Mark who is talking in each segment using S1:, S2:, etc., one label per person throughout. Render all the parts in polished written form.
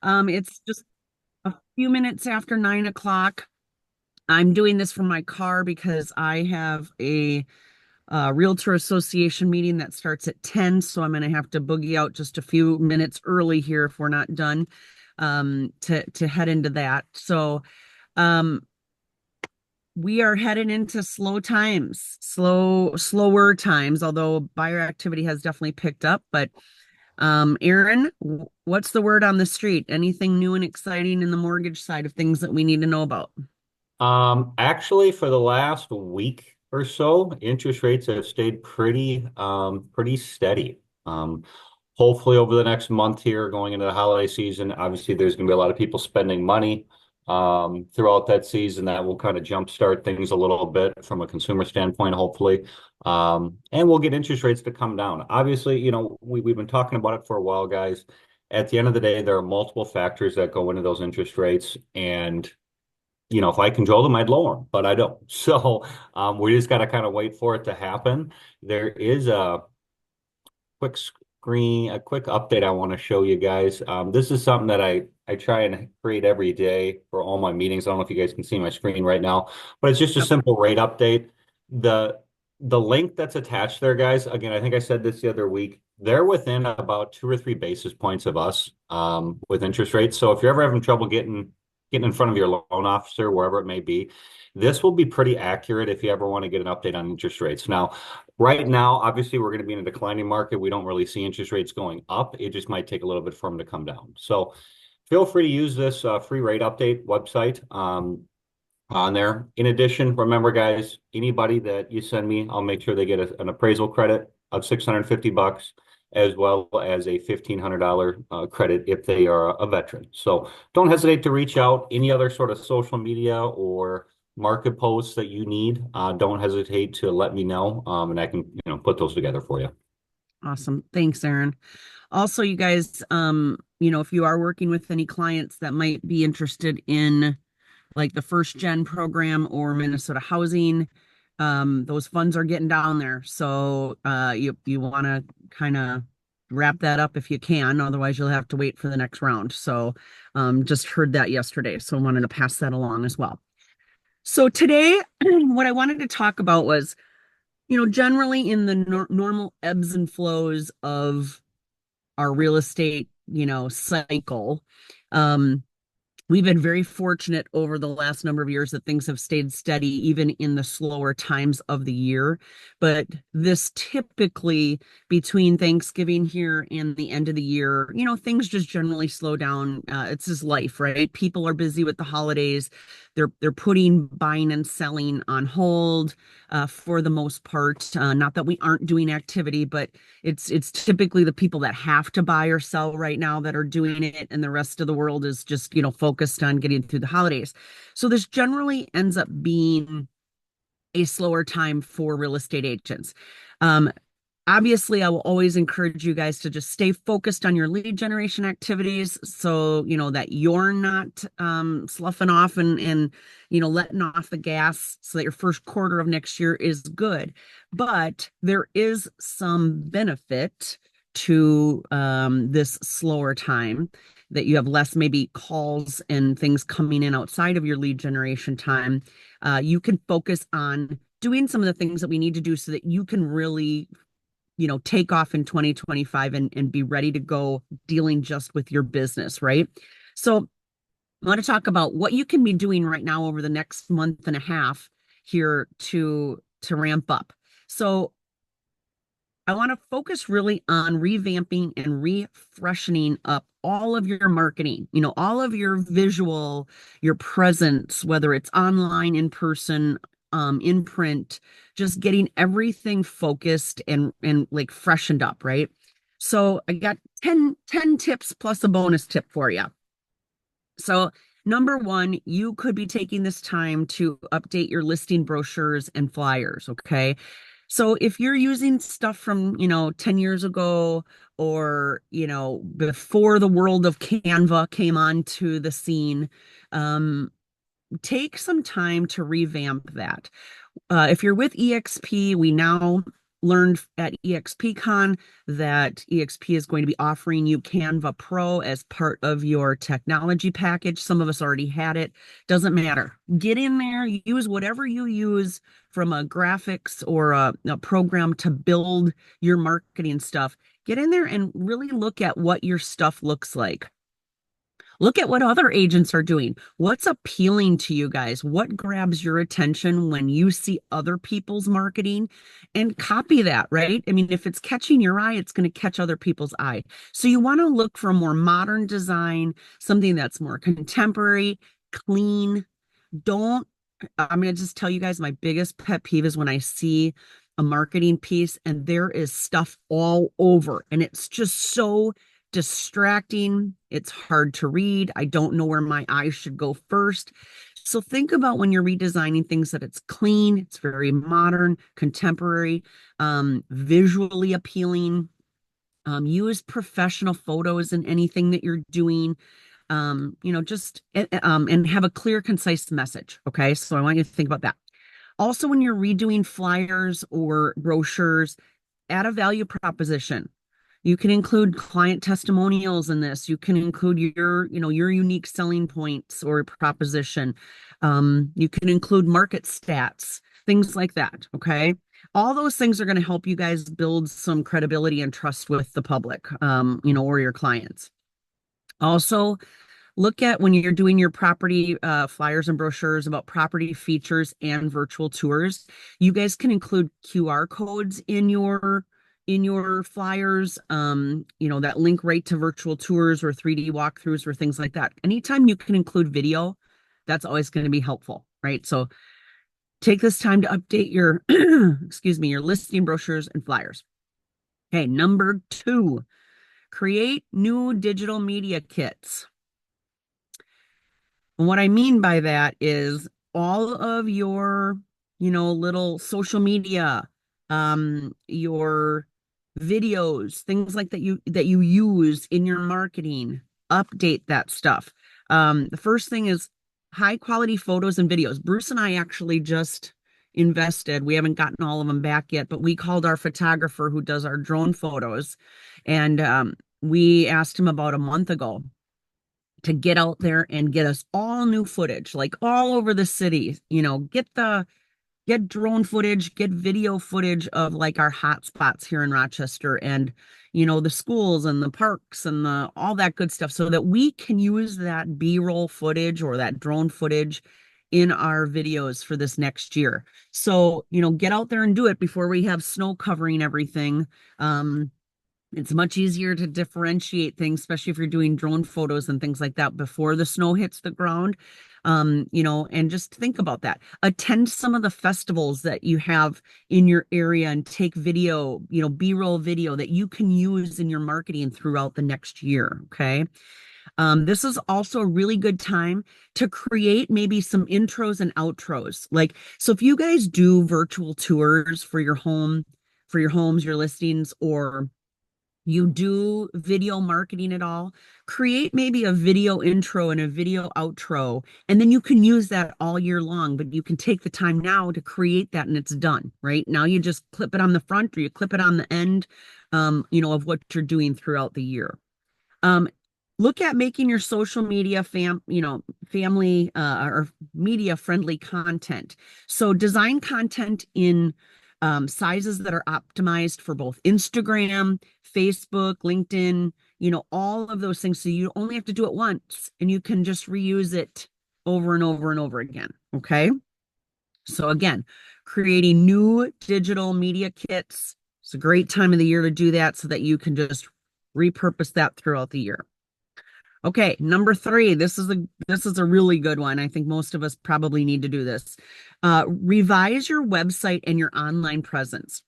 S1: It's just a few minutes after 9 o'clock. I'm doing this from my car because I have a realtor association meeting that starts at 10. So I'm going to have to boogie out just a few minutes early here if we're not done to head into that. So um, we are headed into slower times, although buyer activity has definitely picked up. But Aaron, what's the word on the street? Anything new and exciting in the mortgage side of things that we need to know about?
S2: Actually, for the last week or so, interest rates have stayed pretty steady. Hopefully over the next month here, going into the holiday season, obviously there's going to be a lot of people spending money throughout that season. That will kind of jumpstart things a little bit from a consumer standpoint, hopefully. And we'll get interest rates to come down. Obviously, we've been talking about it for a while, guys. At the end of the day, there are multiple factors that go into those interest rates, and if I control them, I'd lower them, but I don't. So we just got to kind of wait for it to happen. There is a quick update I want to show you guys. This is something that I try and create every day for all my meetings. I don't know if you guys can see my screen right now, but it's just a
S1: Yep.
S2: simple rate update. The the link that's attached there, guys, again, I think I said this the other week, they're within about 2 or 3 basis points of us with interest rates. So if you're ever having trouble getting in front of your loan officer, wherever it may be, this will be pretty accurate if you ever want to get an update on interest rates. Now, right now, obviously, we're going to be in a declining market. We don't really see interest rates going up. It just might take a little bit for them to come down. So feel free to use this free rate update website on there. In addition, remember, guys, anybody that you send me, I'll make sure they get an appraisal credit of $650, as well as a $1,500 credit if they are a veteran. So don't hesitate to reach out. Any other sort of social media or market posts that you need, don't hesitate to let me know, and I can, put those together for you.
S1: Awesome. Thanks, Aaron. Also, you guys, if you are working with any clients that might be interested in like the first gen program or Minnesota housing, those funds are getting down there. So you want to kind of wrap that up if you can. Otherwise, you'll have to wait for the next round. So just heard that yesterday. So I wanted to pass that along as well. So today, what I wanted to talk about was, generally in the normal ebbs and flows of our real estate, cycle. Um, we've been very fortunate over the last number of years that things have stayed steady, even in the slower times of the year. But this typically between Thanksgiving here and the end of the year, things just generally slow down. It's just life, right? People are busy with the holidays. They're putting buying and selling on hold for the most part. Not that we aren't doing activity, but it's typically the people that have to buy or sell right now that are doing it, and the rest of the world is just focused on getting through the holidays. So this generally ends up being a slower time for real estate agents. um, Obviously, I will always encourage you guys to just stay focused on your lead generation activities, so that you're not sloughing off and letting off the gas, so that your first quarter of next year is good. But there is some benefit to this slower time, that you have less maybe calls and things coming in outside of your lead generation time. You can focus on doing some of the things that we need to do so that you can really take off in 2025 and be ready to go dealing just with your business, right? So I want to talk about what you can be doing right now over the next month and a half here to ramp up. So I want to focus really on revamping and refreshening up all of your marketing, all of your visual, your presence, whether it's online, in person, in print, just getting everything focused and like freshened up, right? So I got ten tips plus a bonus tip for you. So number one, you could be taking this time to update your listing brochures and flyers, okay? So if you're using stuff from, 10 years ago, or, before the world of Canva came onto the scene, um, take some time to revamp that. If you're with EXP, we now learned at EXPCon that EXP is going to be offering you Canva Pro as part of your technology package. Some of us already had it. Doesn't matter. Get in there, use whatever you use from a graphics or a program to build your marketing stuff. Get in there and really look at what your stuff looks like. Look at what other agents are doing. What's appealing to you guys? What grabs your attention when you see other people's marketing and copy that, right? I mean, if it's catching your eye, it's going to catch other people's eye. So you want to look for a more modern design, something that's more contemporary, clean. Don't, I'm going to just tell you guys my biggest pet peeve is when I see a marketing piece and there is stuff all over and it's just so distracting. It's hard to read. I don't know where my eyes should go first. So think about when you're redesigning things that it's clean, it's very modern, contemporary, visually appealing. Use professional photos in anything that you're doing. Just and have a clear, concise message. Okay, so I want you to think about that. Also, when you're redoing flyers or brochures, add a value proposition. You can include client testimonials in this. You can include your unique selling points or proposition. You can include market stats, things like that. Okay. All those things are going to help you guys build some credibility and trust with the public, or your clients. Also, look at when you're doing your property flyers and brochures about property features and virtual tours. You guys can include QR codes in your flyers, that link right to virtual tours or 3D walkthroughs or things like that. Anytime you can include video, that's always going to be helpful, right? So take this time to update your excuse me, your listing brochures and flyers. Okay, number 2, create new digital media kits. And what I mean by that is all of your, little social media, your videos, things like that you use in your marketing, update that stuff. The first thing is high quality photos and videos. Bruce and I actually just invested. We haven't gotten all of them back yet, but we called our photographer who does our drone photos, and we asked him about a month ago to get out there and get us all new footage, like all over the city. Get drone footage, get video footage of like our hot spots here in Rochester and the schools and the parks and the all that good stuff so that we can use that B-roll footage or that drone footage in our videos for this next year. So, get out there and do it before we have snow covering everything. It's much easier to differentiate things, especially if you're doing drone photos and things like that before the snow hits the ground. And just think about that. Attend some of the festivals that you have in your area and take video, B-roll video that you can use in your marketing throughout the next year. Okay. This is also a really good time to create maybe some intros and outros. So if you guys do virtual tours for your homes, your listings, or you do video marketing at all, create maybe a video intro and a video outro, and then you can use that all year long. But you can take the time now to create that and it's done, right? Now you just clip it on the front or you clip it on the end, of what you're doing throughout the year. Um, Look at making your social media family or media friendly content. So design content in sizes that are optimized for both Instagram, Facebook, LinkedIn, all of those things. So you only have to do it once and you can just reuse it over and over and over again. Okay. So again, creating new digital media kits. It's a great time of the year to do that so that you can just repurpose that throughout the year. Okay, number 3. This is a really good one. I think most of us probably need to do this. Revise your website and your online presence.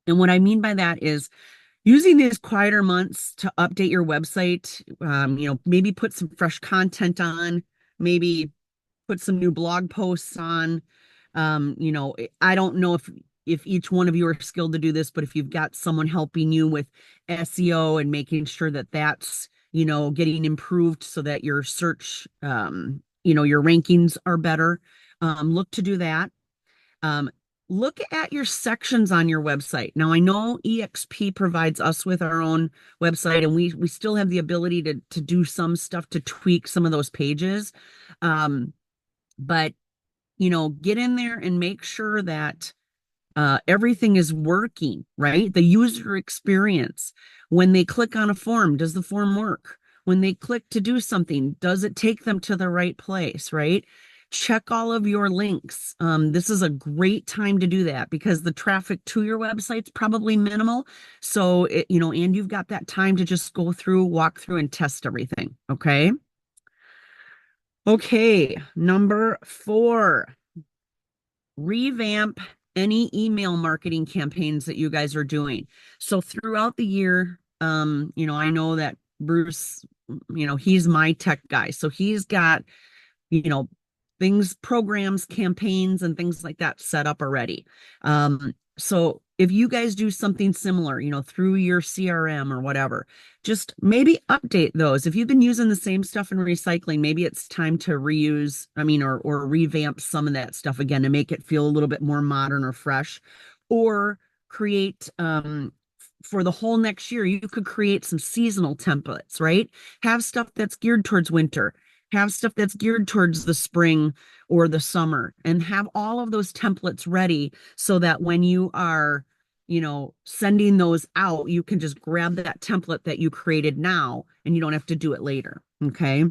S1: And what I mean by that is using these quieter months to update your website. Maybe put some fresh content on, maybe put some new blog posts on. I don't know if each one of you are skilled to do this, but if you've got someone helping you with SEO and making sure that that's getting improved so that your search, your rankings are better. Look to do that. look at your sections on your website. Now, I know EXP provides us with our own website, and we still have the ability to do some stuff to tweak some of those pages. But get in there and make sure that everything is working, right? The user experience. When they click on a form, does the form work? When they click to do something, does it take them to the right place, right? Check all of your links. This is a great time to do that because the traffic to your website's probably minimal. So, and you've got that time to just go through, walk through, and test everything. Okay. Okay. Number 4, revamp any email marketing campaigns that you guys are doing. So throughout the year, I know that Bruce, he's my tech guy. So he's got, you know, things, programs, campaigns, and things like that set up already. So if you guys do something similar, through your CRM or whatever, just maybe update those. If you've been using the same stuff in recycling, maybe it's time to reuse, or revamp some of that stuff again to make it feel a little bit more modern or fresh, or create, for the whole next year, you could create some seasonal templates, right? Have stuff that's geared towards winter, have stuff that's geared towards the spring or the summer, and have all of those templates ready so that when you are, sending those out, you can just grab that template that you created now and you don't have to do it later. Okay.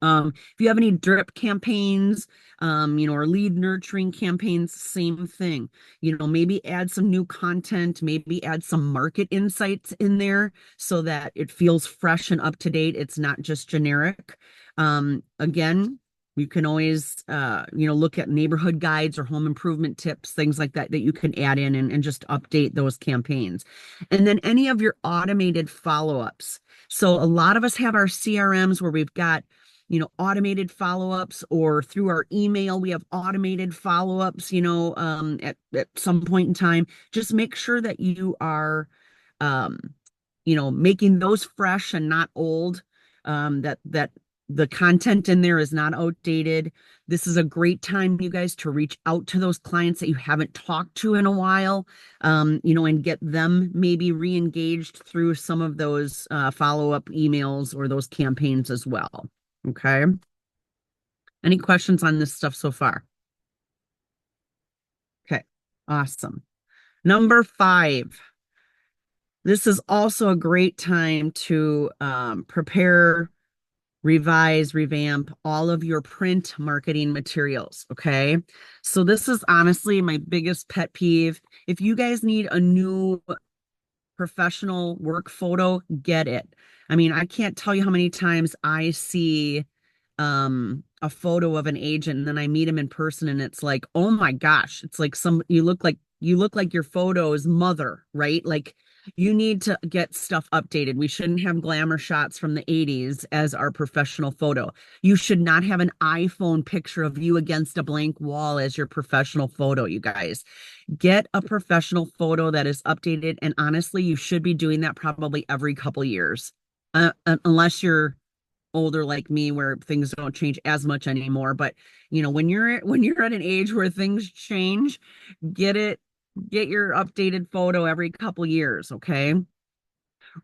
S1: If you have any drip campaigns, or lead nurturing campaigns, same thing. Maybe add some new content, maybe add some market insights in there so that it feels fresh and up to date. It's not just generic. Again, you can always, look at neighborhood guides or home improvement tips, things like that you can add in and just update those campaigns. And then any of your automated follow-ups. So a lot of us have our CRMs where we've got automated follow-ups, or through our email, we have automated follow-ups, at some point in time. Just make sure that you are, um, making those fresh and not old, that the content in there is not outdated. This is a great time, you guys, to reach out to those clients that you haven't talked to in a while, and get them maybe re-engaged through some of those follow-up emails or those campaigns as well. Okay. Any questions on this stuff so far? Okay. Awesome. Number 5. This is also a great time to prepare, revise, revamp all of your print marketing materials. Okay. So this is honestly my biggest pet peeve. If you guys need a new professional work photo, get it. I can't tell you how many times I see a photo of an agent and then I meet him in person and it's like, oh my gosh, it's like you look like your photo's mother, right? Like, you need to get stuff updated. We shouldn't have glamour shots from the 80s as our professional photo. You should not have an iPhone picture of you against a blank wall as your professional photo, you guys. Get a professional photo that is updated. And honestly, you should be doing that probably every couple years. Unless you're older like me where things don't change as much anymore. But when you're at an age where things change, get your updated photo every couple years. Okay.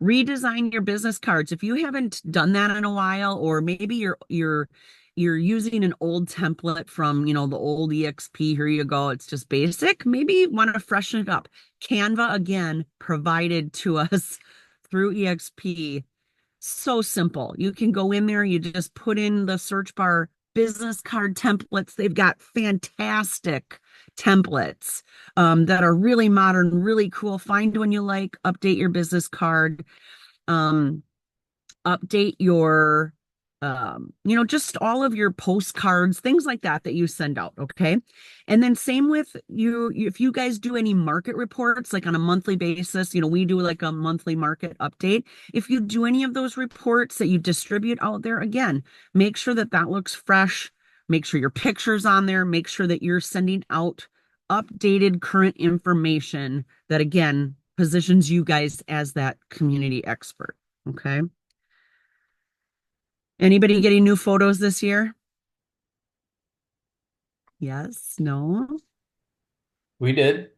S1: Redesign your business cards if you haven't done that in a while, or maybe you're using an old template from the old EXP. Here you go, it's just basic. Maybe you want to freshen it up. Canva, again, provided to us through EXP. So simple. You can go in there, you just put in the search bar business card templates. They've got fantastic templates that are really modern, really cool. Find one you like, update your business card, um, update your just all of your postcards, things like that you send out. Okay. And then same with you, if you guys do any market reports, like on a monthly basis, we do like a monthly market update. If you do any of those reports that you distribute out there, again, make sure that looks fresh. Make sure your picture's on there. Make sure that you're sending out updated current information that, again, positions you guys as that community expert. Okay. Anybody getting new photos this year? Yes, no.
S3: We did.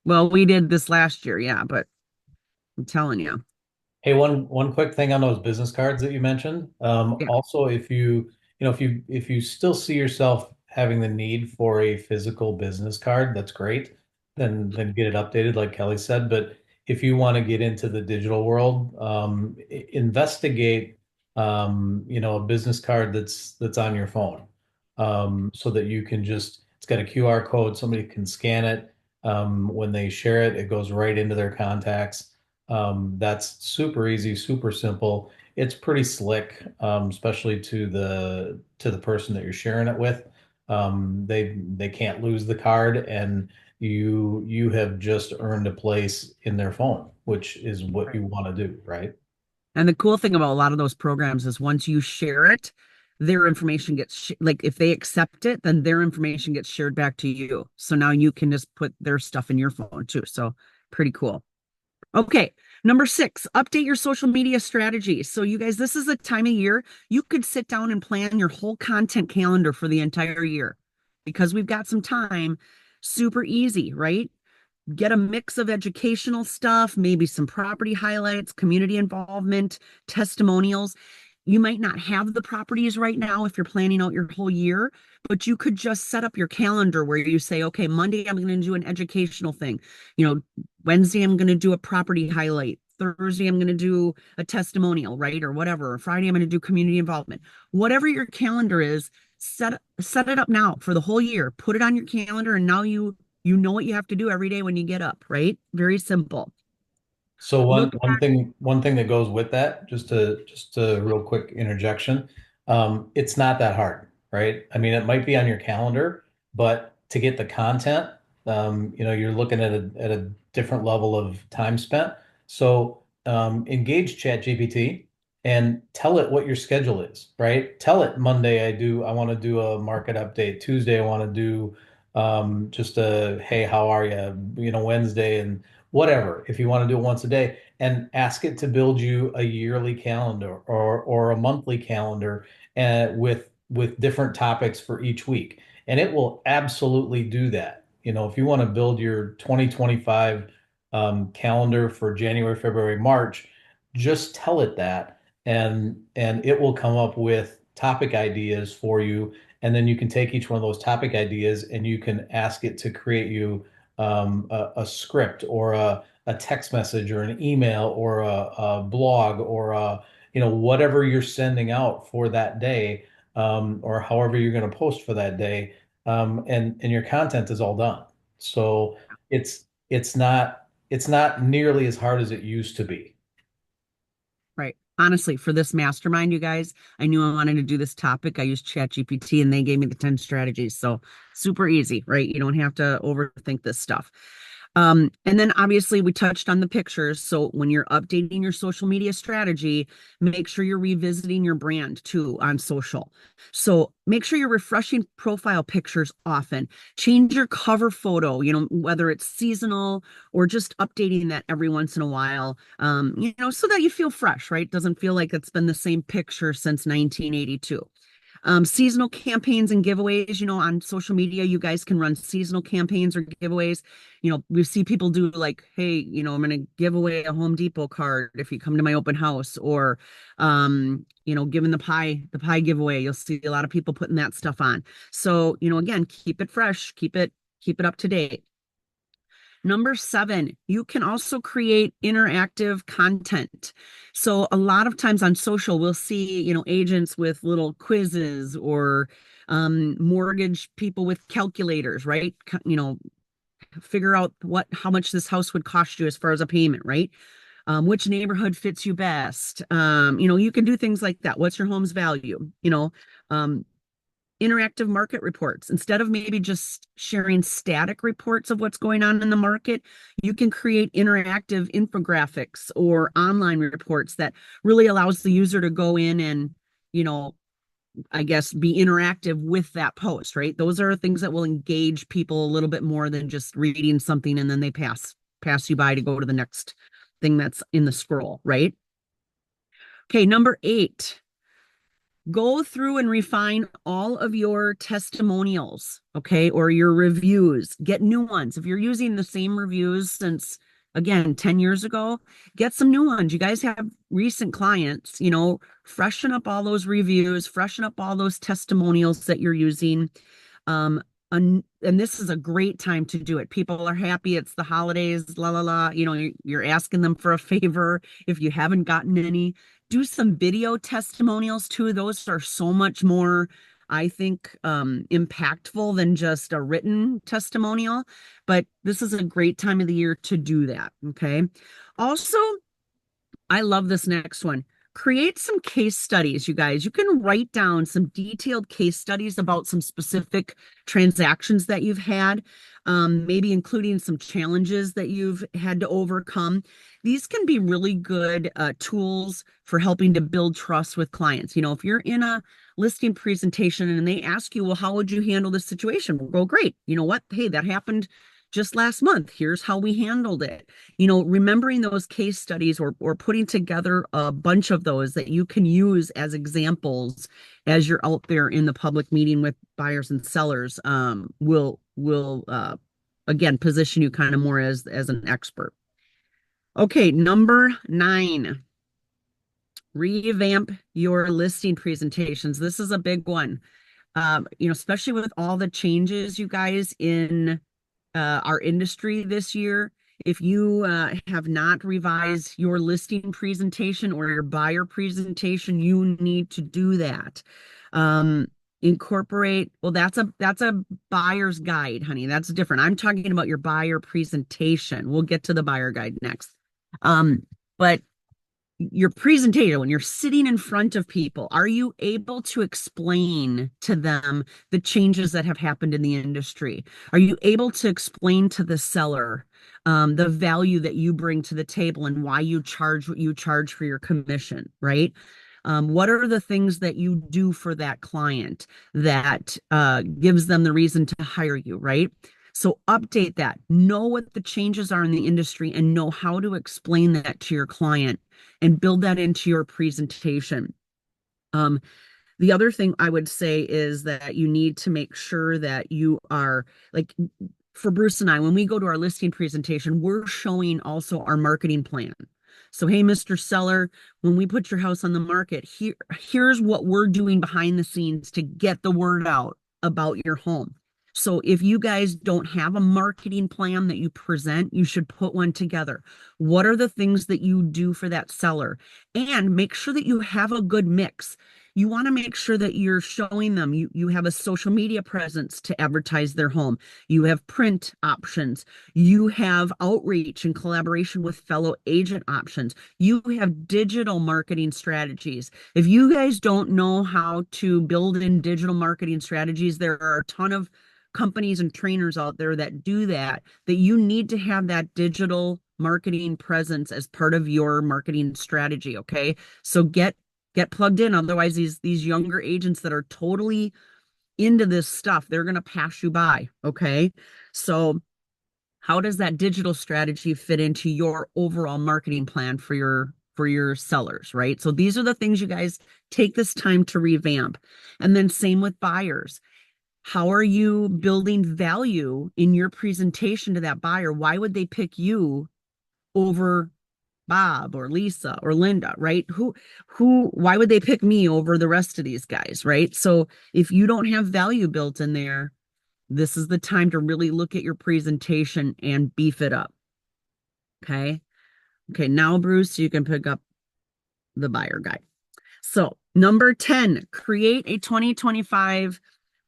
S1: Well, we did this last year, yeah, but I'm telling you.
S3: Hey, one quick thing on those business cards that you mentioned.
S1: Yeah.
S3: Also, if if you still see yourself having the need for a physical business card, that's great. Then get it updated, like Kelly said. But if you want to get into the digital world, investigate a business card that's on your phone, so that you can just it's got a QR code, somebody can scan it. When they share it, it goes right into their contacts. That's super easy, super simple. It's pretty slick, especially to the person that you're sharing it with. They can't lose the card, and you have just earned a place in their phone, which is what
S1: Right.
S3: you want to do, right?
S1: And the cool thing about a lot of those programs is once you share it, their information gets like if they accept it, then their information gets shared back to you. So now you can just put their stuff in your phone too. So pretty cool. Okay. Number six, update your social media strategy. So, you guys, this is a time of year you could sit down and plan your whole content calendar for the entire year because we've got some time. Super easy, right? Get a mix of educational stuff, maybe some property highlights, community involvement, testimonials. You might not have the properties right now if you're planning out your whole year, but you could just set up your calendar where you say, okay, Monday, I'm going to do an educational thing. Wednesday, I'm going to do a property highlight. Thursday, I'm going to do a testimonial, right? Or whatever. Or Friday, I'm going to do community involvement. Whatever your calendar is, set it up now for the whole year. Put it on your calendar, and now you know what you have to do every day when you get up, right? Very simple.
S3: So one
S1: Look,
S3: one thing one thing that goes with that, just a real quick interjection, it's not that hard, right? I mean, it might be on your calendar, but to get the content, you're looking at a different level of time spent. So engage ChatGPT and tell it what your schedule is, right? Tell it Monday I want to do a market update. Tuesday I want to do just a hey, how are you? Wednesday and whatever, if you want to do it once a day, and ask it to build you a yearly calendar or a monthly calendar with different topics for each week. And it will absolutely do that. If you want to build your 2025 calendar for January, February, March, just tell it that, and it will come up with topic ideas for you. And then you can take each one of those topic ideas and you can ask it to create you a script or a text message or an email or a blog or whatever you're sending out for that day, or however you're going to post for that day, and your content is all done. So it's not nearly as hard as it used to be.
S1: right. Honestly, for this mastermind, you guys, I knew I wanted to do this topic. I used ChatGPT and they gave me the 10 strategies. So super easy, right? You don't have to overthink this stuff. And then obviously we touched on the pictures. So when you're updating your social media strategy, make sure you're revisiting your brand too on social. So make sure you're refreshing profile pictures often. Change your cover photo, whether it's seasonal or just updating that every once in a while, so that you feel fresh, right? Doesn't feel like it's been the same picture since 1982. Seasonal campaigns and giveaways, on social media, you guys can run seasonal campaigns or giveaways. We see people do like, hey, I'm going to give away a Home Depot card if you come to my open house, or, giving the pie giveaway. You'll see a lot of people putting that stuff on. So, again, keep it fresh, keep it up to date. Number seven, you can also create interactive content. So a lot of times on social, we'll see, agents with little quizzes or mortgage people with calculators, right? Figure out how much this house would cost you as far as a payment, right? Which neighborhood fits you best? You can do things like that. What's your home's value? Um, interactive market reports. Instead of maybe just sharing static reports of what's going on in the market, you can create interactive infographics or online reports that really allows the user to go in and, you know, I guess be interactive with that post, right? Those are things that will engage people a little bit more than just reading something and then they pass you by to go to the next thing that's in the scroll, right? Okay, number eight, Go through and refine all of your testimonials, okay, or your reviews. Get new ones. If you're using the same reviews since, again, 10 years ago, get some new ones. You guys have recent clients, freshen up all those reviews, freshen up all those testimonials that you're using. And this is a great time to do it. People are happy. It's the holidays, la la la. You're asking them for a favor if you haven't gotten any. Do some video testimonials too. Those are so much more, I think, impactful than just a written testimonial. But this is a great time of the year to do that. Okay. Also, I love this next one. Create some case studies, you guys. You can write down some detailed case studies about some specific transactions that you've had, maybe including some challenges that you've had to overcome. These can be really good tools for helping to build trust with clients. If you're in a listing presentation and they ask you, well, how would you handle this situation? Well, great. You know what? Hey, that happened just last month. Here's how we handled it. Remembering those case studies or putting together a bunch of those that you can use as examples as you're out there in the public meeting with buyers and sellers, will again position you kind of more as an expert. Okay, number 9, revamp your listing presentations. This is a big one. Especially with all the changes, you guys, in our industry this year. If you have not revised your listing presentation or your buyer presentation, you need to do that. Incorporate, well, that's a buyer's guide, honey. That's different. I'm talking about your buyer presentation. We'll get to the buyer guide next. But your presentation, when you're sitting in front of people, are you able to explain to them the changes that have happened in the industry? Are you able to explain to the seller the value that you bring to the table and why you charge what you charge for your commission, right? What are the things that you do for that client that gives them the reason to hire you, right? So update that, know what the changes are in the industry and know how to explain that to your client and build that into your presentation. The other thing I would say is that you need to make sure that you are, like, for Bruce and I, when we go to our listing presentation, we're showing also our marketing plan. So, hey, Mr. Seller, when we put your house on the market, here's what we're doing behind the scenes to get the word out about your home. So if you guys don't have a marketing plan that you present, you should put one together. What are the things that you do for that seller? And make sure that you have a good mix. You want to make sure that you're showing them you have a social media presence to advertise their home. You have print options. You have outreach and collaboration with fellow agent options. You have digital marketing strategies. If you guys don't know how to build in digital marketing strategies, there are a ton of companies and trainers out there that do that you need to have that digital marketing presence as part of your marketing strategy. Okay. So get plugged in. Otherwise, these younger agents that are totally into this stuff, they're going to pass you by. Okay. So how does that digital strategy fit into your overall marketing plan for your sellers, right? So these are the things you guys take this time to revamp. And then same with buyers. How are you building value in your presentation to that buyer? Why would they pick you over Bob or Lisa or Linda, right? Why would they pick me over the rest of these guys, right? So if you don't have value built in there, this is the time to really look at your presentation and beef it up. Okay. Okay. Now, Bruce, you can pick up the buyer guide. So number 10, create a 2025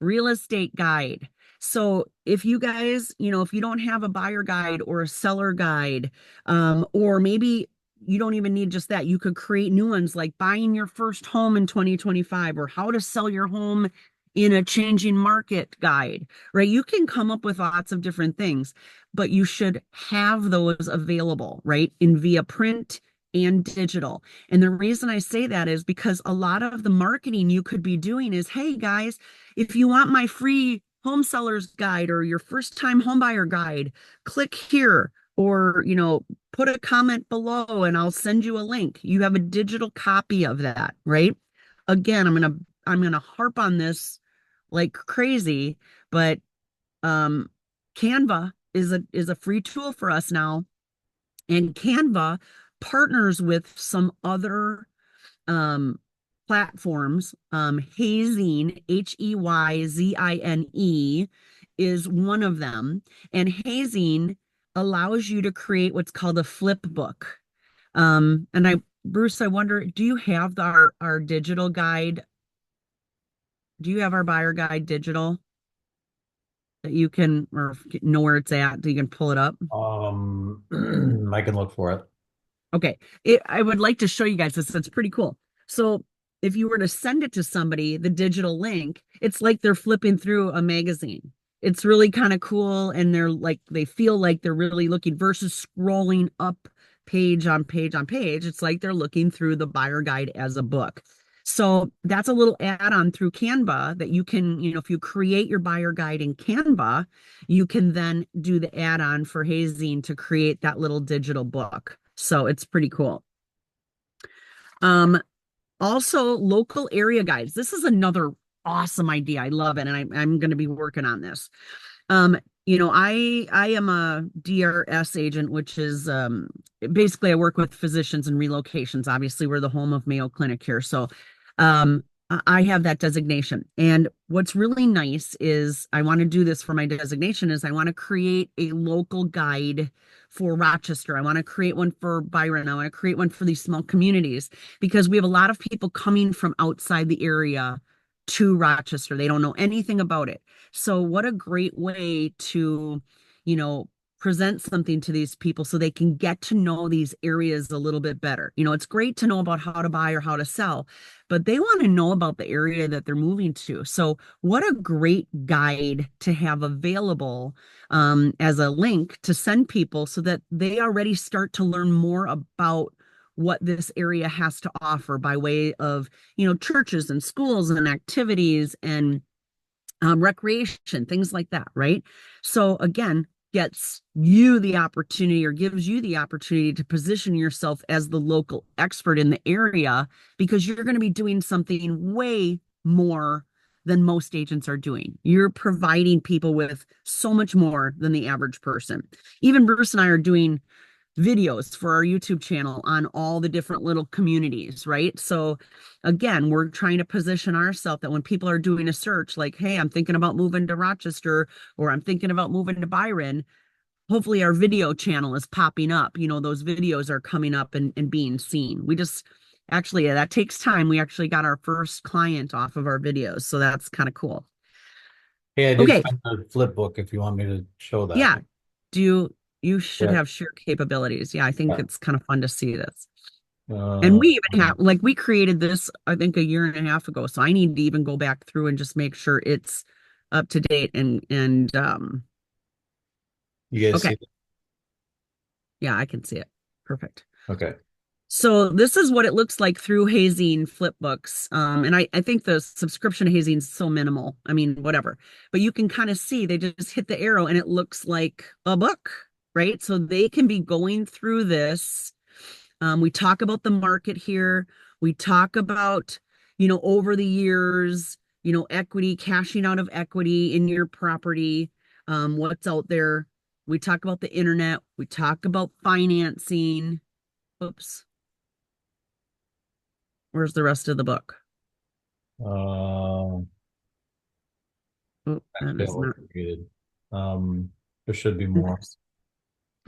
S1: real estate guide. So if you guys, if you don't have a buyer guide or a seller guide, or maybe you don't even need just that, you could create new ones like buying your first home in 2025 or how to sell your home in a changing market guide, right? You can come up with lots of different things, but you should have those available, right? In via print and digital. And the reason I say that is because a lot of the marketing you could be doing is, hey guys, if you want my free home sellers guide or your first time homebuyer guide, click here or, put a comment below and I'll send you a link. You have a digital copy of that, right? again, I'm gonna harp on this like crazy, but um Canva is a free tool for us now, and Canva partners with some other um platforms. Hazine, Heyzine is one of them, and Hazine allows you to create what's called a flip book. And I Bruce, I wonder, do you have our digital guide? Do you have our buyer guide digital that you can, or know where it's at, that you can pull it up?
S3: I can look for it.
S1: Okay. I would like to show you guys this. It's pretty cool. So if you were to send it to somebody, the digital link, it's like they're flipping through a magazine. It's really kind of cool. And they feel like they're really looking versus scrolling up page on page on page. It's like they're looking through the buyer guide as a book. So that's a little add-on through Canva that you can, if you create your buyer guide in Canva, you can then do the add-on for Hazine to create that little digital book. So it's pretty cool. Also local area guides. This is another awesome idea. I love it. And I'm going to be working on this. I am a DRS agent, which is basically I work with physicians and relocations. Obviously, we're the home of Mayo Clinic here. So I have that designation. And what's really nice is I want to do this for my designation is I want to create a local guide for Rochester. I want to create one for Byron. I want to create one for these small communities because we have a lot of people coming from outside the area to Rochester. They don't know anything about it. So what a great way to, present something to these people so they can get to know these areas a little bit better. It's great to know about how to buy or how to sell, but they want to know about the area that they're moving to. So what a great guide to have available as a link to send people so that they already start to learn more about what this area has to offer by way of, churches and schools and activities and recreation, things like that, right? So again, gets you the opportunity or gives you the opportunity to position yourself as the local expert in the area because you're going to be doing something way more than most agents are doing. You're providing people with so much more than the average person. Even Bruce and I are doing videos for our YouTube channel on all the different little communities, right? So again, we're trying to position ourselves that when people are doing a search like, hey, I'm thinking about moving to Rochester or I'm thinking about moving to Byron, hopefully our video channel is popping up. Those videos are coming up and being seen. We just actually, that takes time. We actually got our first client off of our videos. So that's kind of cool.
S3: Hey, I did
S1: Okay.
S3: find the flip book if you want me to show that.
S1: Yeah. You should
S3: Yeah.
S1: have sheer capabilities. Yeah, I think
S3: Yeah.
S1: it's kind of fun to see this. And
S3: Uh,
S1: we even have, like, we created this, I think, a year and a half ago. So I need to even go back through and just make sure it's up to date and
S3: you guys
S1: okay.
S3: see?
S1: Yeah, I can see it. Perfect.
S3: Okay.
S1: So this is what it looks like through Hazine Flipbooks. And I think the subscription to Hazine is so minimal. I mean, whatever. But you can kind of see they just hit the arrow and it looks like a book, right? So they can be going through this. We talk about the market here. We talk about, over the years, equity, cashing out of equity in your property, what's out there. We talk about the internet. We talk about financing. Oops. Where's the rest of the book?
S3: Uh,
S1: Oh, that is not.
S3: created. There should be more.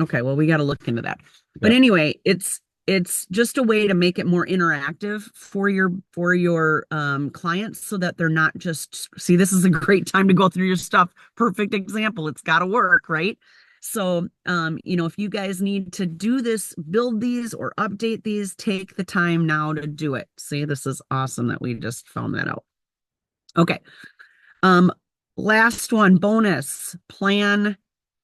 S1: Okay, well, we got to look into that. But
S3: Yeah.
S1: anyway, it's just a way to make it more interactive for your clients so that they're not just see this is a great time to go through your stuff. Perfect example. It's got to work, right? So if you guys need to do this, build these or update these, take the time now to do it. See, this is awesome that we just found that out. Okay. Um, Last one, bonus, plan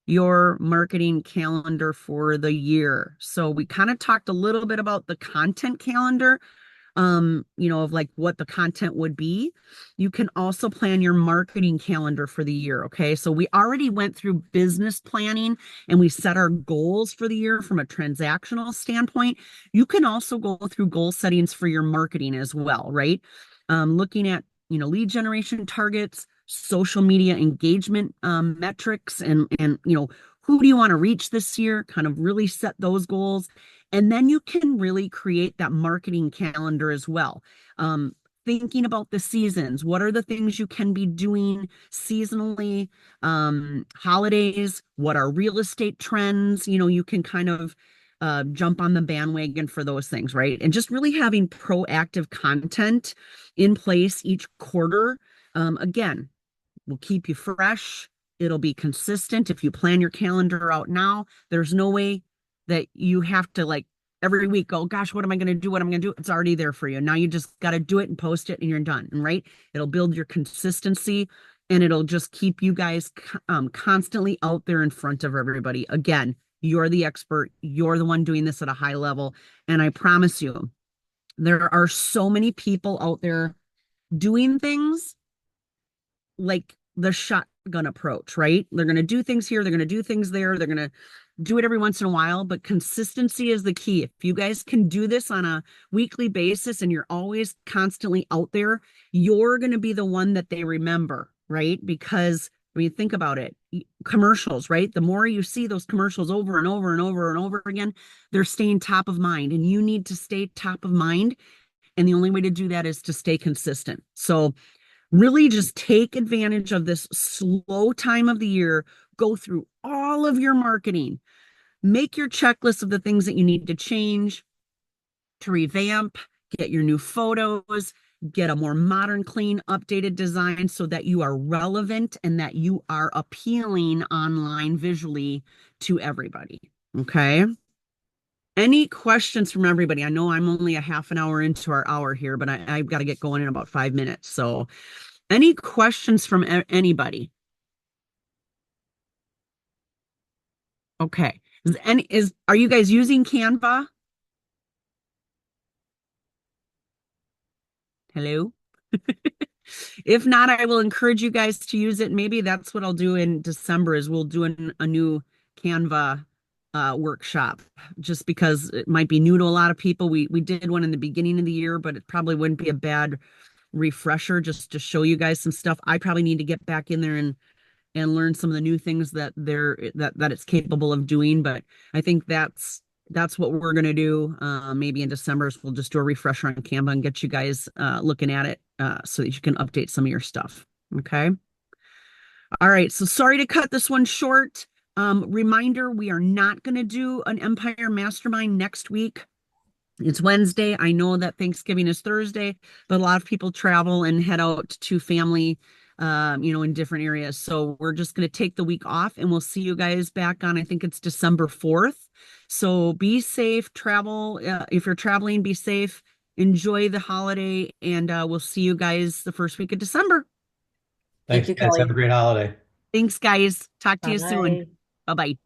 S1: your marketing calendar for the year. So we kind of talked a little bit about the content calendar, of like what the content would be. You can also plan your marketing calendar for the year. Okay. So we already went through business planning and we set our goals for the year from a transactional standpoint. You can also go through goal settings for your marketing as well, right? looking at, lead generation targets, social media engagement metrics, and who do you want to reach this year? Kind of really set those goals. And then you can really create that marketing calendar as well. Thinking about the seasons, what are the things you can be doing seasonally, holidays, what are real estate trends? You can kind of jump on the bandwagon for those things, right? And just really having proactive content in place each quarter. Again, will keep you fresh. It'll be consistent. If you plan your calendar out now, there's no way that you have to like every week go, gosh, what am I going to do? What am I going to do? It's already there for you. Now you just got to do it and post it and you're done. And right. It'll build your consistency and it'll just keep you guys constantly out there in front of everybody. Again, you're the expert. You're the one doing this at a high level. And I promise you, there are so many people out there doing things like the shotgun approach, right? They're going to do things here, they're going to do things there, they're going to do it every once in a while, but consistency is the key. If you guys can do this on a weekly basis and you're always constantly out there, you're going to be the one that they remember, right? Because when you think about it, commercials, right? The more you see those commercials over and over and over and over again, they're staying top of mind, and you need to stay top of mind. And the only way to do that is to stay consistent. So really just take advantage of this slow time of the year, go through all of your marketing, make your checklist of the things that you need to change, to revamp, get your new photos, get a more modern, clean, updated design so that you are relevant and that you are appealing online visually to everybody. Okay. Any questions from everybody? I know I'm only a half an hour into our hour here, but I've got to get going in about 5 minutes. So any questions from anybody? Okay. Are you guys using Canva? Hello? If not, I will encourage you guys to use it. Maybe that's what I'll do in December is we'll do a new Canva workshop, just because it might be new to a lot of people. We did one in the beginning of the year, but it probably wouldn't be a bad refresher just to show you guys some stuff. I probably need to get back in there and learn some of the new things that it's capable of doing. But I think that's what we're going to do. Maybe in December, so we'll just do a refresher on Canva and get you guys looking at it so that you can update some of your stuff. Okay. All right. So sorry to cut this one short. Reminder, we are not going to do an Empire Mastermind next week. It's Wednesday. I know that Thanksgiving is Thursday, but a lot of people travel and head out to family, in different areas. So we're just going to take the week off and we'll see you guys back on, I think it's December 4th. So be safe, travel. If you're traveling, be safe, enjoy the holiday, and we'll see you guys the first week of December.
S3: Thanks,
S4: Thank you,
S3: guys. Have a
S4: Kelly.
S3: great holiday.
S1: Thanks, guys. Talk to you soon.
S4: Bye.
S1: Bye-bye.